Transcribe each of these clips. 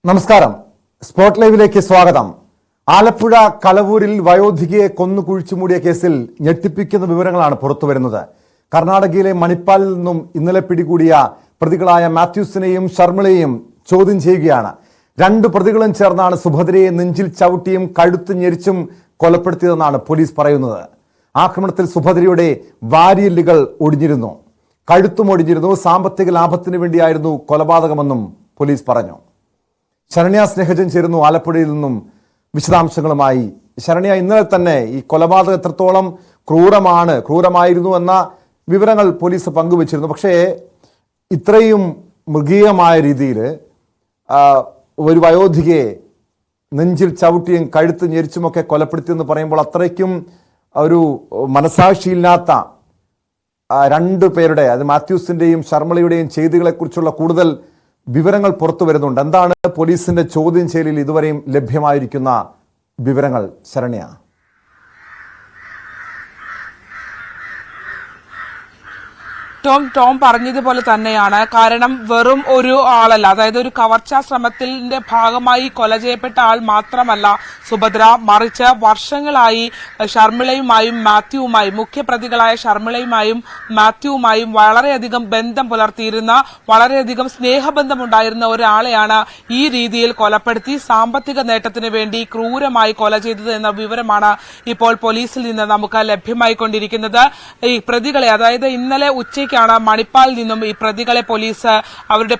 നമസ്കാരം. സ്പോട്ട് ലൈവിലേക്ക് സ്വാഗതം. ആലപ്പുഴ കളവൂരിൽ വയോധികയെ കൊന്നു കുഴിച്ചുമൂടിയ കേസിൽ ഞെട്ടിപ്പിക്കുന്ന വിവരങ്ങളാണ് പുറത്തുവരുന്നത്. കർണാടകയിലെ മണിപ്പാലിൽ നിന്നും ഇന്നലെ പിടികൂടിയ പ്രതികളായ മാത്യൂസിനെയും ഷർമിളയെയും ചോദ്യം ചെയ്യുകയാണ്. രണ്ടു പ്രതികളും ചേർന്നാണ് സുഭദ്രയെ നെഞ്ചിൽ ചവിട്ടിയും കഴുത്ത് ഞെരിച്ചും കൊലപ്പെടുത്തിയതെന്നാണ് പോലീസ് പറയുന്നത്. ആക്രമണത്തിൽ സുഭദ്രയുടെ വാരിയെല്ലുകൾ ഒടിഞ്ഞിരുന്നു, കഴുത്തും ഒടിഞ്ഞിരുന്നു. സാമ്പത്തിക ലാഭത്തിന് വേണ്ടിയായിരുന്നു കൊലപാതകമെന്നും പോലീസ് പറഞ്ഞു. ശരണ്യ സ്നേഹജൻ ചേരുന്നു ആലപ്പുഴയിൽ നിന്നും വിശദാംശങ്ങളുമായി. ശരണ്യ, ഇന്നലെ തന്നെ ഈ കൊലപാതകം എത്രത്തോളം ക്രൂരമായിരുന്നു എന്ന വിവരങ്ങൾ പോലീസ് പങ്കുവച്ചിരുന്നു. പക്ഷേ ഇത്രയും മൃഗീയമായ രീതിയിൽ ഒരു വയോധികയെ നെഞ്ചിൽ ചവിട്ടിയും കഴുത്ത് ഞെരിച്ചുമൊക്കെ കൊലപ്പെടുത്തിയെന്ന് പറയുമ്പോൾ അത്രയ്ക്കും ഒരു മനസാക്ഷിയില്ലാത്ത രണ്ടു പേരുടെ, അത് മാത്യൂസിന്റെയും ഷർമിളയുടെയും ചെയ്തികളെക്കുറിച്ചുള്ള കൂടുതൽ വിവരങ്ങൾ പുറത്തു വരുന്നുണ്ട്. എന്താണ് പോലീസിന്റെ ചോദ്യം ചെയ്യലിൽ ഇതുവരെയും ലഭ്യമായിരിക്കുന്ന വിവരങ്ങൾ ശരണ്യ? ടോം പറഞ്ഞതുപോലെ തന്നെയാണ്. കാരണം വെറും ഒരു ആളല്ല, അതായത് ഒരു കവർച്ചാ ശ്രമത്തിന്റെ ഭാഗമായി കൊല ചെയ്യപ്പെട്ട ആൾ മാത്രമല്ല സുഭദ്ര, മറിച്ച് വർഷങ്ങളായി ഷർമിളയുമായും മാത്യുവുമായും, മുഖ്യപ്രതികളായ ഷർമിളയുമായും മാത്യുവുമായും വളരെയധികം ബന്ധം പുലർത്തിയിരുന്ന, വളരെയധികം സ്നേഹബന്ധമുണ്ടായിരുന്ന ഒരാളെയാണ് ഈ രീതിയിൽ കൊലപ്പെടുത്തി സാമ്പത്തിക നേട്ടത്തിന് വേണ്ടി ക്രൂരമായി കൊല ചെയ്തത് എന്ന വിവരമാണ് ഇപ്പോൾ പോലീസിൽ നിന്ന് നമുക്ക് ലഭ്യമായിക്കൊണ്ടിരിക്കുന്നത്. ഈ പ്രതികളെ, അതായത് ഇന്നലെ ഉച്ചയ്ക്ക് മണിപ്പാലിൽ നിന്നും ഈ പ്രതികളെ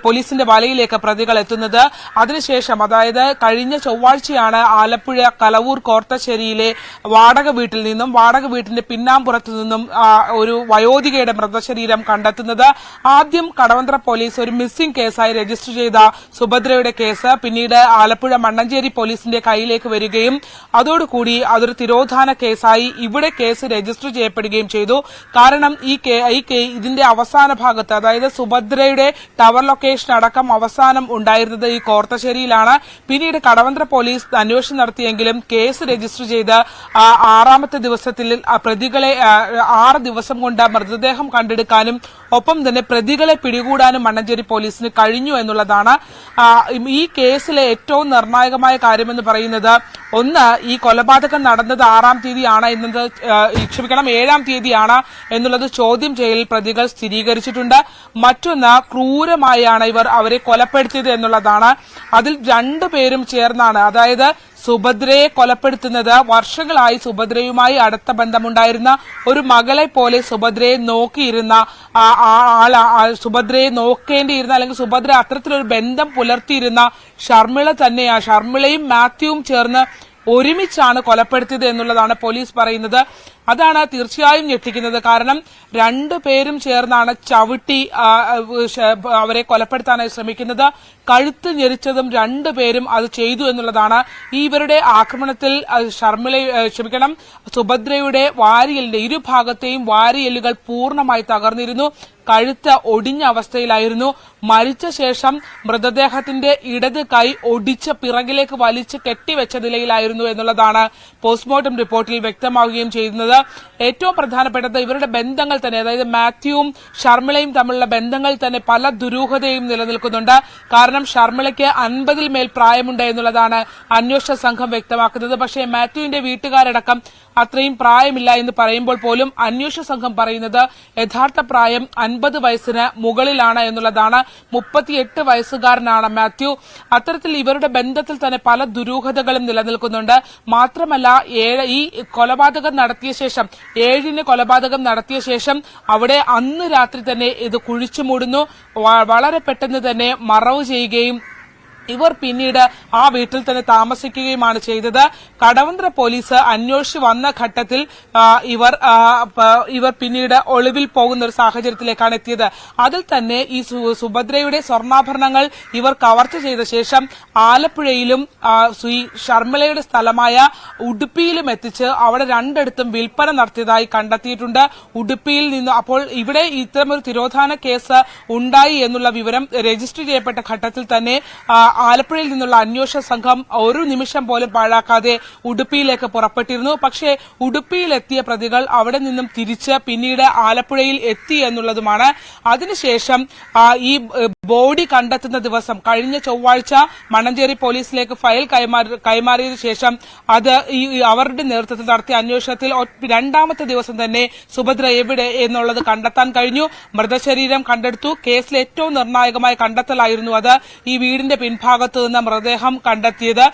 പോലീസിന്റെ വലയിലേക്ക് പ്രതികൾ എത്തുന്നത്. അതിനുശേഷം, അതായത് കഴിഞ്ഞ ചൊവ്വാഴ്ചയാണ് ആലപ്പുഴ കളവൂർ കോർത്തശ്ശേരിയിലെ വാടക വീട്ടിന്റെ പിന്നാമ്പുറത്തു നിന്നും ഒരു വയോധികയുടെ മൃതശരീരം കണ്ടെത്തുന്നത്. ആദ്യം കടവന്ത്ര പോലീസ് ഒരു മിസ്സിംഗ് കേസായി രജിസ്റ്റർ ചെയ്ത സുഭദ്രയുടെ കേസ് പിന്നീട് ആലപ്പുഴ മണ്ണഞ്ചേരി പോലീസിന്റെ കയ്യിലേക്ക് വരികയും അതോടുകൂടി അതൊരു തിരോധാന കേസായി ഇവിടെ കേസ് രജിസ്റ്റർ ചെയ്യപ്പെടുകയും ചെയ്തു. കാരണം ഇതിന്റെ അവസാന ഭാഗത്ത്, അതായത് സുഭദ്രയുടെ ടവർ ലൊക്കേഷൻ അടക്കം അവസാനം ഉണ്ടായിരുന്നത് ഈ കോർത്തശ്ശേരിയിലാണ്. പിന്നീട് കടവന്ത്ര പോലീസ് അന്വേഷണം നടത്തിയെങ്കിലും കേസ് രജിസ്റ്റർ ചെയ്ത് 6ാമത്തെ ദിവസത്തിൽ പ്രതികളെ 6 ദിവസം കൊണ്ട് മൃതദേഹം കണ്ടെടുക്കാനും ഒപ്പം തന്നെ പ്രതികളെ പിടികൂടാനും മണ്ണഞ്ചേരി പോലീസിന് കഴിഞ്ഞു എന്നുള്ളതാണ്. ഈ കേസിലെ ഏറ്റവും നിർണായകമായ കാര്യമെന്ന് പറയുന്നത്, ഒന്ന്, ഈ കൊലപാതകം നടന്നത് 6ാം തീയതിയാണ് എന്നത്, 7ാം തീയതിയാണ് എന്നുള്ളത് ചോദ്യം ചെയ്യലിൽ പ്രതികൾ സ്ഥിരീകരിച്ചിട്ടുണ്ട്. മറ്റൊന്ന്, ക്രൂരമായാണ് ഇവർ അവരെ കൊലപ്പെടുത്തിയത് എന്നുള്ളതാണ്. അതിൽ രണ്ടുപേരും ചേർന്നാണ്, അതായത് സുഭദ്രയെ കൊലപ്പെടുത്തുന്നത് വർഷങ്ങളായി സുഭദ്രയുമായി അടുത്ത ബന്ധമുണ്ടായിരുന്ന, ഒരു മകളെ പോലെ സുഭദ്രയെ നോക്കിയിരുന്ന സുഭദ്രയെ നോക്കേണ്ടിയിരുന്ന, അല്ലെങ്കിൽ സുഭദ്ര അത്തരത്തിലൊരു ബന്ധം പുലർത്തിയിരുന്ന ഷർമിള തന്നെയാണ്. ഷർമിളയും മാത്യുവും ചേർന്ന് ഒരുമിച്ചാണ് കൊലപ്പെടുത്തിയത് എന്നുള്ളതാണ് പോലീസ് പറയുന്നത്. അതാണ് തീർച്ചയായും ഞെട്ടിക്കുന്നത്. കാരണം രണ്ടുപേരും ചേർന്നാണ് ചവിട്ടി അവരെ കൊലപ്പെടുത്താനായി ശ്രമിക്കുന്നത്. കഴുത്ത് ഞെരിച്ചതും രണ്ടുപേരും അത് ചെയ്തു എന്നുള്ളതാണ്. ഇവരുടെ ആക്രമണത്തിൽ സുഭദ്രയുടെ വാരിയെല്ലിന്റെ ഇരുഭാഗത്തെയും വാരിയെല്ലുകൾ പൂർണ്ണമായി തകർന്നിരുന്നു. കഴുത്ത് ഒടിഞ്ഞ അവസ്ഥയിലായിരുന്നു. മരിച്ച ശേഷം മൃതദേഹത്തിന്റെ ഇടത് കൈ ഒടിച്ച് പിറകിലേക്ക് വലിച്ച് കെട്ടിവെച്ച നിലയിലായിരുന്നു എന്നുള്ളതാണ് പോസ്റ്റ്മോർട്ടം റിപ്പോർട്ടിൽ വ്യക്തമാവുകയും ചെയ്യുന്നത്. ഏറ്റവും പ്രധാനപ്പെട്ടത് ഇവരുടെ ബന്ധങ്ങൾ തന്നെ, അതായത് മാത്യുവും ഷർമിളയും തമ്മിലുള്ള ബന്ധങ്ങൾ തന്നെ പല ദുരൂഹതയും നിലനിൽക്കുന്നുണ്ട്. കാരണം ഷർമിളയ്ക്ക് 50-ൽ മേൽ പ്രായമുണ്ട് എന്നുള്ളതാണ് അന്വേഷണ സംഘം വ്യക്തമാക്കുന്നത്. പക്ഷേ മാത്യുവിന്റെ വീട്ടുകാരടക്കം അത്രയും പ്രായമില്ല എന്ന് പറയുമ്പോൾ പോലും അന്വേഷണ സംഘം പറയുന്നത് യഥാർത്ഥ പ്രായം 50 വയസ്സിന് മുകളിലാണ് എന്നുള്ളതാണ്. 38 വയസ്സുകാരനാണ് മാത്യു. അത്തരത്തിൽ ഇവരുടെ ബന്ധത്തിൽ തന്നെ പല ദുരൂഹതകളും നിലനിൽക്കുന്നുണ്ട്. മാത്രമല്ല, ഈ കൊലപാതകം നടത്തിയ ശേഷം, 7-ന് കൊലപാതകം നടത്തിയ ശേഷം അവിടെ അന്ന് രാത്രി തന്നെ ഇത് കുഴിച്ചു മൂടുന്നു. വളരെ പെട്ടെന്ന് തന്നെ മറവ് ചെയ്യുകയും ഇവർ പിന്നീട് ആ വീട്ടിൽ തന്നെ താമസിക്കുകയുമാണ് ചെയ്തത്. കടവന്ത്ര പോലീസ് അന്വേഷിച്ച് വന്ന ഘട്ടത്തിൽ ഇവർ പിന്നീട് ഒളിവിൽ പോകുന്ന ഒരു സാഹചര്യത്തിലേക്കാണ് എത്തിയത്. അതിൽ തന്നെ ഈ സുഭദ്രയുടെ സ്വർണ്ണാഭരണങ്ങൾ ഇവർ കവർച്ച ചെയ്ത ശേഷം ആലപ്പുഴയിലും ഷർമിളയുടെ സ്ഥലമായ ഉടുപ്പിയിലും എത്തിച്ച് അവിടെ രണ്ടിടത്തും വിൽപ്പന നടത്തിയതായി കണ്ടെത്തിയിട്ടുണ്ട്. ഉടുപ്പിയിൽ നിന്ന് അപ്പോൾ ഇവിടെ ഇത്തരമൊരു തിരോധാന കേസ് ഉണ്ടായി എന്നുള്ള വിവരം രജിസ്റ്റർ ചെയ്യപ്പെട്ട ഘട്ടത്തിൽ തന്നെ ആലപ്പുഴയിൽ നിന്നുള്ള അന്വേഷണ സംഘം ഒരു നിമിഷം പോലും പാഴാക്കാതെ ഉടുപ്പിയിലേക്ക് പുറപ്പെട്ടിരുന്നു. പക്ഷേ ഉടുപ്പിയിലെത്തിയ പ്രതികൾ അവിടെ നിന്നും തിരിച്ച് പിന്നീട് ആലപ്പുഴയിൽ എത്തി എന്നുള്ളതുമാണ്. അതിനുശേഷം ഈ ബോഡി കണ്ടെത്തുന്ന ദിവസം കഴിഞ്ഞ ചൊവ്വാഴ്ച മണ്ണഞ്ചേരി പോലീസിലേക്ക് ഫയൽ കൈമാറിയതിനു ശേഷം അത് അവരുടെ നേതൃത്വത്തിൽ നടത്തിയ അന്വേഷണത്തിൽ രണ്ടാമത്തെ ദിവസം തന്നെ സുഭദ്ര എവിടെ എന്നുള്ളത് കണ്ടെത്താൻ കഴിഞ്ഞു. മൃതശരീരം കണ്ടെടുത്തു. കേസിലെ ഏറ്റവും നിർണായകമായ കണ്ടെത്തലായിരുന്നു അത്. ഈ വീടിന്റെ പിൻഭാഗത്ത് നിന്ന് മൃതദേഹം കണ്ടെത്തിയത്.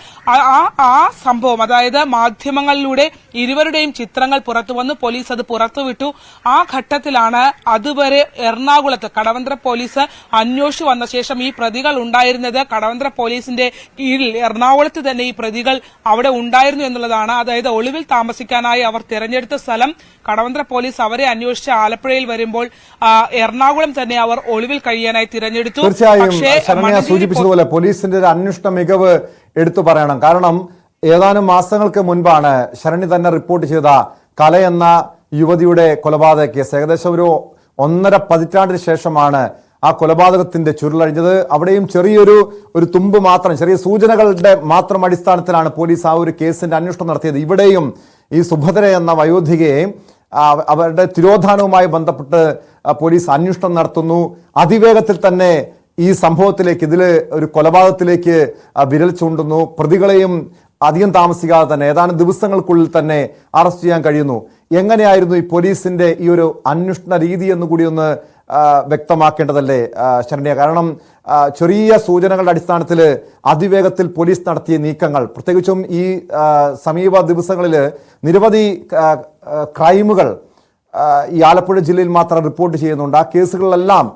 ആ സംഭവം, അതായത് മാധ്യമങ്ങളിലൂടെ ഇരുവരുടെയും ചിത്രങ്ങൾ പുറത്തു വന്നു. പോലീസ് അത് പുറത്തുവിട്ടു. ആ ഘട്ടത്തിലാണ് അതുവരെ എറണാകുളത്ത് കടവന്ത്ര പോലീസ് അന്വേഷിച്ചു വന്ന ശേഷം ഈ പ്രതികൾ ഉണ്ടായിരുന്നത് കടവന്ത്ര പോലീസിന്റെ കീഴിൽ എറണാകുളത്ത് തന്നെ ഈ പ്രതികൾ അവിടെ ഉണ്ടായിരുന്നു എന്നുള്ളതാണ്. അതായത് ഒളിവിൽ താമസിക്കാനായി അവർ തിരഞ്ഞെടുത്ത സ്ഥലം കടവന്ത്ര പോലീസ് അവരെ അന്വേഷിച്ച് ആലപ്പുഴയിൽ വരുമ്പോൾ എറണാകുളം തന്നെ അവർ ഒളിവിൽ കഴിയാനായി തിരഞ്ഞെടുത്തു. തീർച്ചയായും ശരണ്യ സൂചിപ്പിച്ചതുപോലെ പോലീസിന്റെ ഒരു അന്വേഷണ മികവ് എടുത്തു പറയണം. കാരണം ഏതാനും മാസങ്ങൾക്ക് മുൻപാണ് ശരണ്യ തന്നെ റിപ്പോർട്ട് ചെയ്ത കല എന്ന യുവതിയുടെ കൊലപാതക കേസ്. ഏകദേശം ഒരു 1.5 പതിറ്റാണ്ടിന് ശേഷമാണ് ആ കൊലപാതകത്തിന്റെ ചുരുളഴിഞ്ഞത്. അവിടെയും ചെറിയൊരു തുമ്പ് മാത്രം, ചെറിയ സൂചനകളുടെ മാത്രം അടിസ്ഥാനത്തിലാണ് പോലീസ് ആ ഒരു കേസിന്റെ അന്വേഷണം നടത്തിയത്. ഇവിടെയും ഈ സുഭദ്ര എന്ന വയോധികയെ അവരുടെ തിരോധാനവുമായി ബന്ധപ്പെട്ട് പോലീസ് അന്വേഷണം നടത്തുന്നു. അതിവേഗത്തിൽ തന്നെ ഈ സംഭവത്തിലേക്ക്, ഇതിൽ ഒരു കൊലപാതകത്തിലേക്ക് വിരൽ ചൂണ്ടുന്നു. പ്രതികളെയും അധികം താമസിക്കാതെ തന്നെ ഏതാനും ദിവസങ്ങൾക്കുള്ളിൽ തന്നെ അറസ്റ്റ് ചെയ്യാൻ കഴിയുന്നു. എങ്ങനെയായിരുന്നു ഈ പോലീസിന്റെ ഈ ഒരു അന്വേഷണ രീതി എന്നുകൂടി ഒന്ന് വ്യക്തമാക്കേണ്ടതല്ലേ ശരണ്യ? കാരണം ചെറിയ സൂചനകളുടെ അടിസ്ഥാനത്തിൽ അതിവേഗത്തിൽ പോലീസ് നടത്തിയ നീക്കങ്ങൾ, പ്രത്യേകിച്ചും ഈ സമീപ ദിവസങ്ങളിൽ നിരവധി ക്രൈമുകൾ ഈ ആലപ്പുഴ ജില്ലയിൽ മാത്രം റിപ്പോർട്ട് ചെയ്യുന്നുണ്ട്. ആ കേസുകളിലെല്ലാം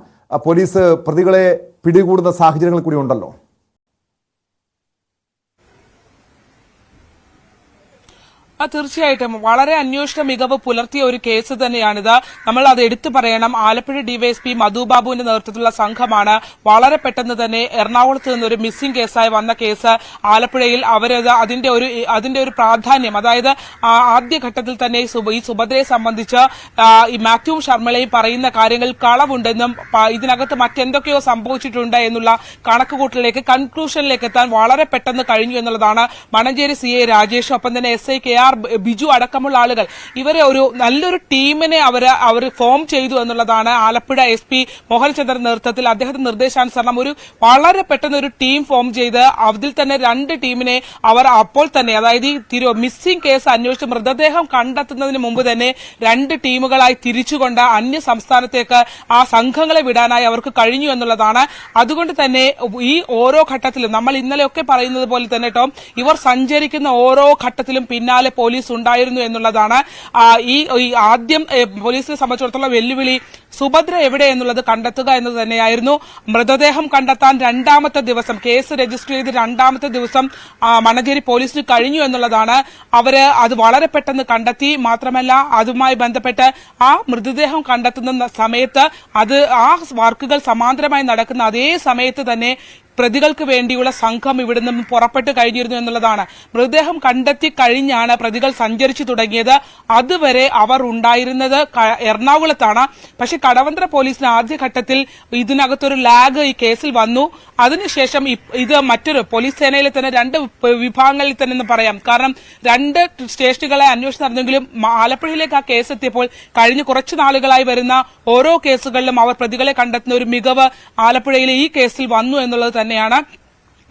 പോലീസ് പ്രതികളെ പിടികൂടുന്ന സാഹചര്യങ്ങൾ കൂടി ഉണ്ടല്ലോ. തീർച്ചയായിട്ടും വളരെ അന്വേഷണ മികവ് പുലർത്തിയ ഒരു കേസ് തന്നെയാണിത്. നമ്മൾ അത് എടുത്തു പറയണം. ആലപ്പുഴ ഡിവൈഎസ്പി മധുബാബുവിന്റെ നേതൃത്വത്തിലുള്ള സംഘമാണ് വളരെ പെട്ടെന്ന് തന്നെ എറണാകുളത്ത് നിന്നൊരു മിസ്സിംഗ് കേസായി വന്ന കേസ് ആലപ്പുഴയിൽ അവരത് അതിന്റെ ഒരു പ്രാധാന്യം, അതായത് ആദ്യഘട്ടത്തിൽ തന്നെ ഈ സുഭദ്രയെ സംബന്ധിച്ച് ഈ മാത്യു ശർമ്മളയും പറയുന്ന കാര്യങ്ങൾ കളവുണ്ടെന്നും ഇതിനകത്ത് മറ്റെന്തൊക്കെയോ സംഭവിച്ചിട്ടുണ്ട് എന്നുള്ള കണക്കുകൂട്ടലിലേക്ക് കൺക്ലൂഷനിലേക്ക് എത്താൻ വളരെ പെട്ടെന്ന് കഴിഞ്ഞു എന്നുള്ളതാണ്. മണ്ണഞ്ചേരി CI രാജേഷ്, ഒപ്പം തന്നെ SI KR ബിജു അടക്കമുള്ള ആളുകൾ, ഇവരെ ഒരു നല്ലൊരു ടീമിനെ അവർ ഫോം ചെയ്തു എന്നുള്ളതാണ്. ആലപ്പുഴ SP മോഹൻചന്ദ്രൻ നേതൃത്വത്തിൽ അദ്ദേഹത്തിന്റെ നിർദ്ദേശാനുസരണം ഒരു വളരെ പെട്ടെന്ന് ഒരു ടീം ഫോം ചെയ്ത് അതിൽ തന്നെ 2 ടീമിനെ അവർ അപ്പോൾ തന്നെ, അതായത് ഈ മിസ്സിംഗ് കേസ് അന്വേഷിച്ച് മൃതദേഹം കണ്ടെത്തുന്നതിന് മുമ്പ് തന്നെ 2 ടീമുകളായി തിരിച്ചുകൊണ്ട് അന്യ സംസ്ഥാനത്തേക്ക് ആ സംഘങ്ങളെ വിടാനായി അവർക്ക് കഴിഞ്ഞു എന്നുള്ളതാണ്. അതുകൊണ്ട് തന്നെ ഈ ഓരോ ഘട്ടത്തിലും നമ്മൾ ഇന്നലെയൊക്കെ പറയുന്നത് പോലെ തന്നെ കേട്ടോ, ഇവർ സഞ്ചരിക്കുന്ന ഓരോ ഘട്ടത്തിലും പിന്നാലെ പോലീസ് ഉണ്ടായിരുന്നു എന്നുള്ളതാണ്. ഈ ആദ്യം പോലീസിനെ സംബന്ധിച്ചിടത്തോളം വെല്ലുവിളി സുഭദ്ര എവിടെ എന്നുള്ളത് കണ്ടെത്തുക എന്നത് തന്നെയായിരുന്നു. മൃതദേഹം കണ്ടെത്താൻ 2ാമത്തെ ദിവസം, കേസ് രജിസ്റ്റർ ചെയ്ത് 2ാമത്തെ ദിവസം മണ്ണഞ്ചേരി പോലീസിന് കഴിഞ്ഞു എന്നുള്ളതാണ്. അവര് അത് വളരെ പെട്ടെന്ന് കണ്ടെത്തി. മാത്രമല്ല അതുമായി ബന്ധപ്പെട്ട് ആ മൃതദേഹം കണ്ടെത്തുന്ന സമയത്ത് ആ വർക്കുകൾ സമാന്തരമായി നടക്കുന്ന അതേ സമയത്ത് തന്നെ പ്രതികൾക്ക് വേണ്ടിയുള്ള സംഘം ഇവിടെ നിന്ന് പുറപ്പെട്ടു കഴിഞ്ഞിരുന്നു എന്നുള്ളതാണ്. മൃതദേഹം കണ്ടെത്തി കഴിഞ്ഞാണ് പ്രതികൾ സഞ്ചരിച്ചു തുടങ്ങിയത്. അതുവരെ അവർ ഉണ്ടായിരുന്നത് എറണാകുളത്താണ്. പക്ഷെ കടവന്ത്ര പോലീസിന് ആദ്യഘട്ടത്തിൽ ഇതിനകത്തൊരു ലാഗ് ഈ കേസിൽ വന്നു. അതിനുശേഷം ഇത് മറ്റൊരു പോലീസ് സേനയിലെ തന്നെ 2 വിഭാഗങ്ങളിൽ തന്നെ എന്ന് പറയാം. കാരണം 2 സ്റ്റേഷനുകളെ അന്വേഷണം നടന്നെങ്കിലും ആലപ്പുഴയിലേക്ക് ആ കേസ് എത്തിയപ്പോൾ കഴിഞ്ഞ കുറച്ചു നാളുകളായി വരുന്ന ഓരോ കേസുകളിലും അവർ പ്രതികളെ കണ്ടെത്തുന്ന ഒരു മികവ് ആലപ്പുഴയിലെ ഈ കേസിൽ വന്നു എന്നുള്ളത് തന്നെയാണ്.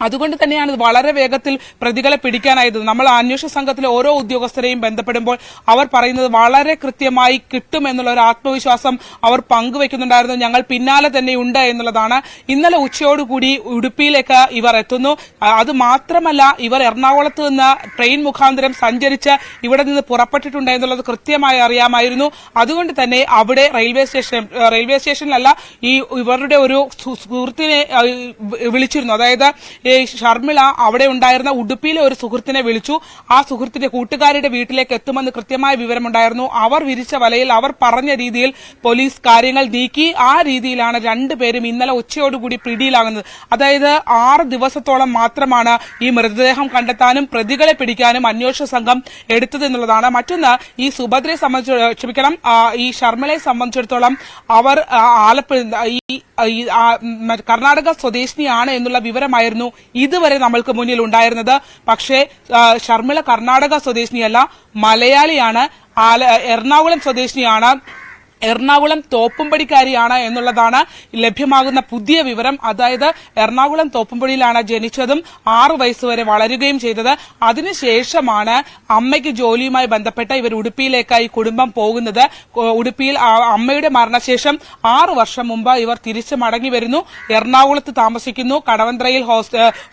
അതുകൊണ്ട് തന്നെയാണ് വളരെ വേഗത്തിൽ പ്രതികളെ പിടിക്കാനായത്. നമ്മൾ അന്വേഷണ സംഘത്തിലെ ഓരോ ഉദ്യോഗസ്ഥരെയും ബന്ധപ്പെടുമ്പോൾ അവർ പറയുന്നത് വളരെ കൃത്യമായി കിട്ടുമെന്നുള്ള ഒരു ആത്മവിശ്വാസം അവർ പങ്കുവെക്കുന്നുണ്ടായിരുന്നു. ഞങ്ങൾ പിന്നാലെ തന്നെയുണ്ട് എന്നുള്ളതാണ്. ഇന്നലെ ഉച്ചയോടുകൂടി ഉടുപ്പിയിലേക്ക് ഇവർ എത്തുന്നു. അത് മാത്രമല്ല, ഇവർ എറണാകുളത്ത് നിന്ന് ട്രെയിൻ മുഖാന്തരം സഞ്ചരിച്ച് ഇവിടെ നിന്ന് പുറപ്പെട്ടിട്ടുണ്ട് എന്നുള്ളത് കൃത്യമായി അറിയാമായിരുന്നു. അതുകൊണ്ട് തന്നെ അവിടെ റെയിൽവേ സ്റ്റേഷനിലല്ല, ഈ ഇവരുടെ ഒരു സുഹൃത്തിനെ വിളിച്ചിരുന്നു. അതായത് ഷർമിള അവിടെ ഉണ്ടായിരുന്ന ഉടുപ്പിയിലെ ഒരു സുഹൃത്തിനെ വിളിച്ചു. ആ സുഹൃത്തിന്റെ കൂട്ടുകാരുടെ വീട്ടിലേക്ക് എത്തുമെന്ന് കൃത്യമായ വിവരമുണ്ടായിരുന്നു. അവർ വിരിച്ച വലയിൽ അവർ പറഞ്ഞ രീതിയിൽ പോലീസ് കാര്യങ്ങൾ നീക്കി. ആ രീതിയിലാണ് 2 പേരും ഇന്നലെ ഉച്ചയോടുകൂടി പിടിയിലാകുന്നത്. അതായത് 6 ദിവസത്തോളം മാത്രമാണ് ഈ മൃതദേഹം കണ്ടെത്താനും പ്രതികളെ പിടിക്കാനും അന്വേഷണ സംഘം എടുത്തതെന്നുള്ളതാണ്. മറ്റൊന്ന്, ഈ സുഭദ്രയെ ഈ ഷർമിളയെ സംബന്ധിച്ചിടത്തോളം അവർ ആലപ്പുഴ കർണാടക സ്വദേശിനിയാണ് എന്നുള്ള വിവരമായിരുന്നു ഇതുവരെ നമ്മൾക്ക് മുന്നിൽ ഉണ്ടായിരുന്നത്. പക്ഷേ ഷർമിള കർണാടക സ്വദേശിനിയല്ല, മലയാളിയാണ്, എറണാകുളം സ്വദേശിനിയാണ്, എറണാകുളം തോപ്പുംപടിക്കാരിയാണ് എന്നുള്ളതാണ് ലഭ്യമാകുന്ന പുതിയ വിവരം. അതായത് എറണാകുളം തോപ്പുംപടിയിലാണ് ജനിച്ചതും 6 വയസ്സുവരെ വളരുകയും ചെയ്തത്. അതിനുശേഷമാണ് അമ്മയ്ക്ക് ജോലിയുമായി ബന്ധപ്പെട്ട ഇവർ ഉടുപ്പിയിലേക്കായി കുടുംബം പോകുന്നത്. ഉടുപ്പിയിൽ അമ്മയുടെ മരണശേഷം 6 വർഷം മുമ്പ് ഇവർ തിരിച്ചു മടങ്ങി വരുന്നു. എറണാകുളത്ത് താമസിക്കുന്നു. കടവന്ത്രയിൽ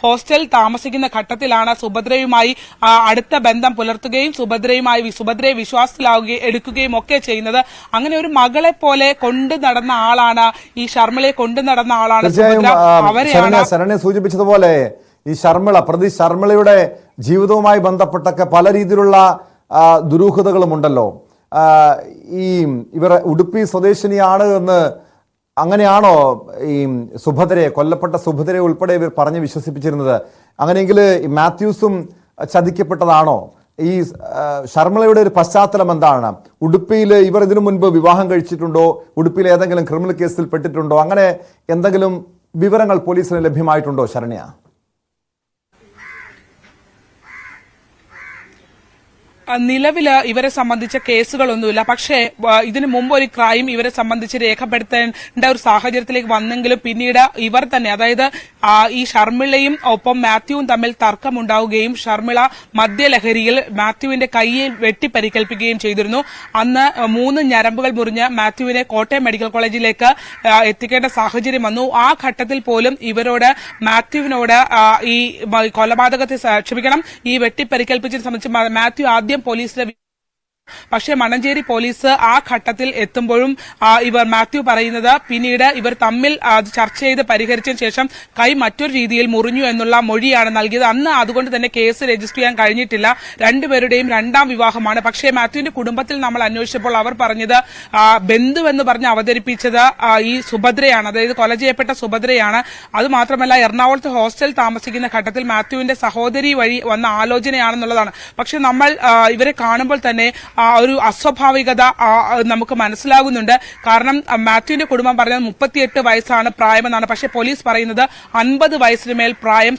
ഹോസ്റ്റൽ താമസിക്കുന്ന ഘട്ടത്തിലാണ് സുഭദ്രയുമായി അടുത്ത ബന്ധം പുലർത്തുകയും സുഭദ്രയെ വിശ്വാസത്തിലാവുകയും എടുക്കുകയും ഒക്കെ ചെയ്യുന്നത്. അങ്ങനെ ഒരു മകളെ പോലെ കൊണ്ടു നടന്ന ആളാണ്, ഈ ഷർമിളയെ കൊണ്ടു നടന്ന ആളാണ് ശരണ്യ സൂചിപ്പിച്ചതുപോലെ ഈ പ്രതി ഷർമിളയുടെ ജീവിതവുമായി ബന്ധപ്പെട്ടൊക്കെ പല രീതിയിലുള്ള ദുരൂഹതകളുമുണ്ടല്ലോ. ഇവർ ഉടുപ്പി സ്വദേശിനിയാണ് എന്ന് അങ്ങനെയാണോ ഈ കൊല്ലപ്പെട്ട സുഭദ്രയെ ഉൾപ്പെടെ ഇവർ പറഞ്ഞ് വിശ്വസിപ്പിച്ചിരുന്നത്? അങ്ങനെയെങ്കിൽ മാത്യൂസും ചതിക്കപ്പെട്ടതാണോ? ഈ ഷർമിളയുടെ ഒരു പശ്ചാത്തലം എന്താണ്? ഉടുപ്പിയിൽ ഇവർ ഇതിനു മുൻപ് വിവാഹം കഴിച്ചിട്ടുണ്ടോ? ഉടുപ്പിയിൽ ഏതെങ്കിലും ക്രിമിനൽ കേസിൽ പെട്ടിട്ടുണ്ടോ? അങ്ങനെ എന്തെങ്കിലും വിവരങ്ങൾ പോലീസിന് ലഭ്യമായിട്ടുണ്ടോ ശരണ്യ? നിലവില് ഇവരെ സംബന്ധിച്ച കേസുകളൊന്നുമില്ല. പക്ഷേ ഇതിനു മുമ്പ് ഒരു ക്രൈം ഇവരെ സംബന്ധിച്ച് രേഖപ്പെടുത്തേണ്ട ഒരു സാഹചര്യത്തിലേക്ക് വന്നെങ്കിലും പിന്നീട് ഇവർ തന്നെ, അതായത് ഈ ഷർമിളയും ഒപ്പം മാത്യുവും തമ്മിൽ തർക്കമുണ്ടാവുകയും ഷർമിള മദ്യലഹരിയിൽ മാത്യുവിന്റെ കൈയിൽ വെട്ടിപ്പരിക്കേൽപ്പിക്കുകയും ചെയ്തിരുന്നു. അന്ന് 3 ഞരമ്പുകൾ മുറിഞ്ഞ് മാത്യുവിനെ കോട്ടയം മെഡിക്കൽ കോളേജിലേക്ക് എത്തിക്കേണ്ട സാഹചര്യം വന്നു. ആ ഘട്ടത്തിൽ പോലും മാത്യുവിനോട് ഈ കൊലപാതകത്തെ ഈ വെട്ടിപ്പരിക്കേൽപ്പിച്ചതിനെ സംബന്ധിച്ച് മാത്യു ആദ്യം പോലീസിലെ, പക്ഷേ മണഞ്ചേരി പോലീസ് ആ ഘട്ടത്തിൽ എത്തുമ്പോഴും ഇവർ മാത്യു പറയുന്നത് പിന്നീട് ഇവർ തമ്മിൽ ചർച്ച ചെയ്ത് പരിഹരിച്ചതിന് ശേഷം കൈ മറ്റൊരു രീതിയിൽ മുറിഞ്ഞു എന്നുള്ള മൊഴിയാണ് നൽകിയത്. അന്ന് അതുകൊണ്ട് തന്നെ കേസ് രജിസ്റ്റർ ചെയ്യാൻ കഴിഞ്ഞിട്ടില്ല. രണ്ടുപേരുടെയും 2ാം വിവാഹമാണ്. പക്ഷേ മാത്യുവിന്റെ കുടുംബത്തിൽ നമ്മൾ അന്വേഷിച്ചപ്പോൾ അവർ പറഞ്ഞത് ബന്ധുവെന്ന് പറഞ്ഞ് അവതരിപ്പിച്ചത് ഈ സുഭദ്രയാണ്, അതായത് കൊല ചെയ്യപ്പെട്ട സുഭദ്രയാണ്. അതുമാത്രമല്ല എറണാകുളത്ത് ഹോസ്റ്റൽ താമസിക്കുന്ന ഘട്ടത്തിൽ മാത്യുവിന്റെ സഹോദരി വഴി വന്ന ആലോചനയാണെന്നുള്ളതാണ്. പക്ഷെ നമ്മൾ ഇവരെ കാണുമ്പോൾ തന്നെ ഒരു അസ്വാഭാവികത നമുക്ക് മനസ്സിലാകുന്നുണ്ട്. കാരണം മാത്യുവിന്റെ കുടുംബം പറയുന്നത് 38 വയസ്സാണ് പ്രായമെന്നാണ്. പക്ഷേ പോലീസ് പറയുന്നത് 50 വയസ്സിന് മേൽ പ്രായം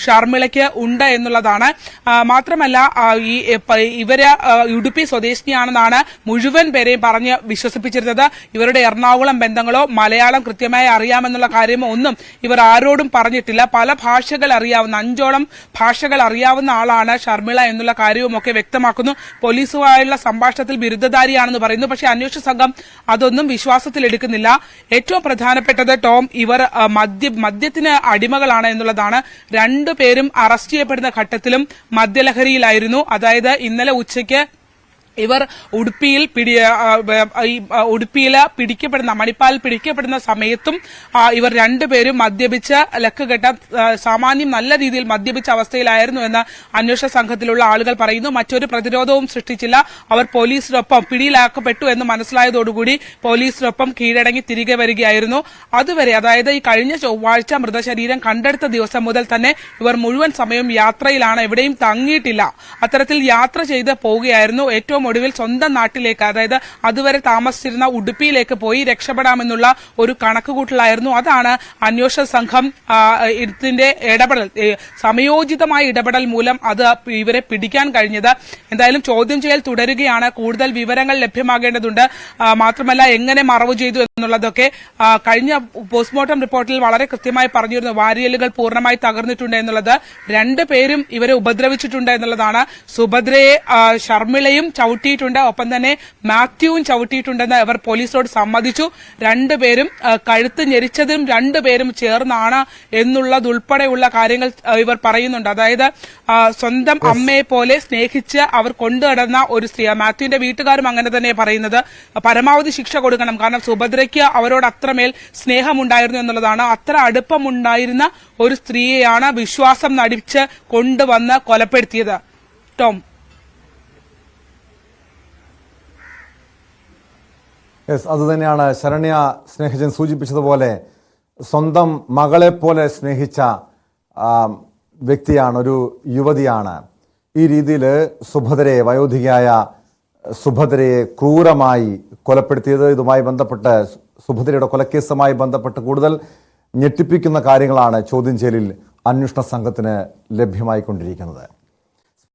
ഷർമിളയ്ക്ക് ഉണ്ട് എന്നുള്ളതാണ്. മാത്രമല്ല ഇവര് ഉടുപ്പി സ്വദേശിനിയാണെന്നാണ് മുഴുവൻ പേരെയും പറഞ്ഞ് വിശ്വസിപ്പിച്ചിരുന്നത്. ഇവരുടെ എറണാകുളം ബന്ധങ്ങളോ മലയാളം കൃത്യമായി അറിയാമെന്നുള്ള കാര്യമോ ഒന്നും ഇവർ ആരോടും പറഞ്ഞിട്ടില്ല. പല ഭാഷകൾ അറിയാവുന്ന 5ഓളം ഭാഷകൾ അറിയാവുന്ന ആളാണ് ഷർമിള എന്നുള്ള കാര്യവും ഒക്കെ വ്യക്തമാക്കുന്നു. പോലീസുമായുള്ള സംഭാഷണത്തിൽ ബിരുദധാരിയാണെന്ന് പറയുന്നു. പക്ഷേ അന്വേഷണ സംഘം അതൊന്നും വിശ്വാസത്തിലെടുക്കുന്നില്ല. ഏറ്റവും പ്രധാനപ്പെട്ടത് ടോം, ഇവർ മദ്യത്തിന് അടിമകളാണ് എന്നുള്ളതാണ്. 2 പേരും അറസ്റ്റ് ചെയ്യപ്പെടുന്ന ഘട്ടത്തിലും മദ്യലഹരിയിലായിരുന്നു. അതായത് ഇന്നലെ ഉച്ചയ്ക്ക് ഇവർ ഉടുപ്പിയിൽ പിടിക്കപ്പെടുന്ന മണിപ്പാലിൽ പിടിക്കപ്പെടുന്ന സമയത്തും ഇവർ 2 പേരും മദ്യപിച്ച് ലക്കുകെട്ട സാമാന്യം നല്ല രീതിയിൽ മദ്യപിച്ച അവസ്ഥയിലായിരുന്നു എന്ന് അന്വേഷണ സംഘത്തിലുള്ള ആളുകൾ പറയുന്നു. മറ്റൊരു പ്രതിരോധവും സൃഷ്ടിച്ചില്ല. അവർ പോലീസിനൊപ്പം പിടിയിലാക്കപ്പെട്ടു എന്ന് മനസ്സിലായതോടുകൂടി പോലീസിനൊപ്പം കീഴടങ്ങി തിരികെ വരികയായിരുന്നു. അതുവരെ, അതായത് ഈ കഴിഞ്ഞ ചൊവ്വാഴ്ച മൃതശരീരം കണ്ടെടുത്ത ദിവസം മുതൽ തന്നെ ഇവർ മുഴുവൻ സമയവും യാത്രയിലാണ്, എവിടെയും തങ്ങിയിട്ടില്ല. അത്തരത്തിൽ യാത്ര ചെയ്ത് പോവുകയായിരുന്നു. ഏറ്റവും ഒടുവിൽ സ്വന്തം നാട്ടിലേക്ക്, അതായത് അതുവരെ താമസിച്ചിരുന്ന ഉടുപ്പിയിലേക്ക് പോയി രക്ഷപ്പെടാമെന്നുള്ള ഒരു കണക്കുകൂട്ടലായിരുന്നു. അതാണ് അന്വേഷണ സംഘം ഇതിന്റെ സമയോചിതമായ ഇടപെടൽ മൂലം ഇവരെ പിടിക്കാൻ കഴിഞ്ഞത്. എന്തായാലും ചോദ്യം ചെയ്യൽ തുടരുകയാണ്. കൂടുതൽ വിവരങ്ങൾ ലഭ്യമാകേണ്ടതുണ്ട്. മാത്രമല്ല എങ്ങനെ മറവ് ചെയ്തു എന്നുള്ളതൊക്കെ കഴിഞ്ഞ പോസ്റ്റ്മോർട്ടം റിപ്പോർട്ടിൽ വളരെ കൃത്യമായി പറഞ്ഞിരുന്നു. വാരിയലുകൾ പൂർണ്ണമായി തകർന്നിട്ടുണ്ട് എന്നുള്ളത്. 2 പേരും ഇവരെ ഉപദ്രവിച്ചിട്ടുണ്ട് എന്നുള്ളതാണ്. സുഭദ്രയെ ഷർമിളയും ചവിട്ടിയിട്ടുണ്ട്, ഒപ്പം തന്നെ മാത്യുവും ചവിട്ടിയിട്ടുണ്ടെന്ന് ഇവർ പോലീസിനോട് സമ്മതിച്ചു. 2 പേരും കഴുത്ത് ഞെരിച്ചതും 2 പേരും ചേർന്നാണ് എന്നുള്ളതുൾപ്പെടെയുള്ള കാര്യങ്ങൾ ഇവർ പറയുന്നുണ്ട്. അതായത് സ്വന്തം അമ്മയെ പോലെ സ്നേഹിച്ച് അവർ കൊണ്ടുനടന്ന ഒരു സ്ത്രീ. മാത്യുവിന്റെ വീട്ടുകാരും അങ്ങനെ തന്നെ പറയുന്നത്. പരമാവധി ശിക്ഷ കൊടുക്കണം. കാരണം സുഭദ്രയ്ക്ക് അവരോട് അത്രമേൽ സ്നേഹമുണ്ടായിരുന്നു എന്നുള്ളതാണ്. അത്ര അടുപ്പമുണ്ടായിരുന്ന ഒരു സ്ത്രീയെയാണ് വിശ്വാസം നടിച്ച് കൊണ്ടുവന്ന് കൊലപ്പെടുത്തിയത്. ടോം, അതുതന്നെയാണ് ശരണ്യ സ്നേഹിച്ചൻ സൂചിപ്പിച്ചതുപോലെ സ്വന്തം മകളെ പോലെ സ്നേഹിച്ച വ്യക്തിയാണ്, ഒരു യുവതിയാണ്. ഈ രീതിയിൽ വയോധികയായ സുഭദ്രയെ ക്രൂരമായി കൊലപ്പെടുത്തിയത്. ഇതുമായി ബന്ധപ്പെട്ട് സുഭദ്രയുടെ കൊലക്കേസുമായി ബന്ധപ്പെട്ട് കൂടുതൽ ഞെട്ടിപ്പിക്കുന്ന കാര്യങ്ങളാണ് ചോദ്യം ചെയ്യലിൽ അന്വേഷണ സംഘത്തിന് ലഭ്യമായിക്കൊണ്ടിരിക്കുന്നത്.